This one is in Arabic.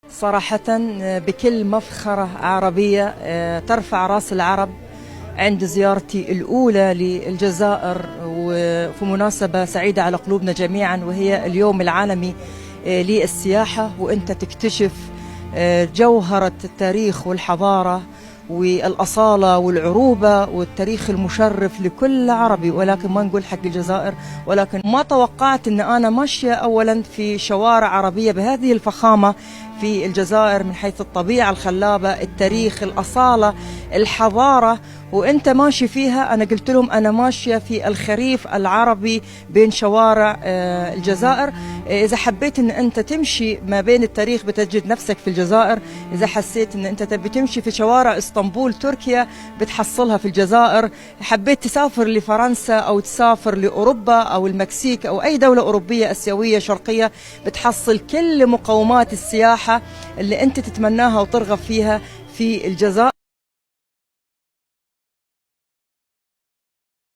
صراحة بكل مفخرة عربية ترفع راس العرب عند زيارتي الأولى للجزائر، وفي مناسبة سعيدة على قلوبنا جميعا، وهي اليوم العالمي للسياحة. وأنت تكتشف جوهرة التاريخ والحضارة والأصالة والعروبة والتاريخ المشرف لكل عربي، ولكن ما نقول حق الجزائر. ولكن ما توقعت أن أنا ماشية أولا في شوارع عربية بهذه الفخامة في الجزائر، من حيث الطبيعة الخلابة، التاريخ، الأصالة، الحضارة، وانت ماشي فيها. انا قلت لهم انا ماشية في الخريف العربي بين شوارع الجزائر. اذا حبيت ان انت تمشي ما بين التاريخ بتجد نفسك في الجزائر، اذا حسيت ان انت تبي تمشي في شوارع اسطنبول تركيا بتحصلها في الجزائر، حبيت تسافر لفرنسا او تسافر لاوروبا او المكسيك او اي دولة اوروبية اسيوية شرقية بتحصل كل مقومات السياحة اللي انت تتمناها وترغب فيها في الجزائر.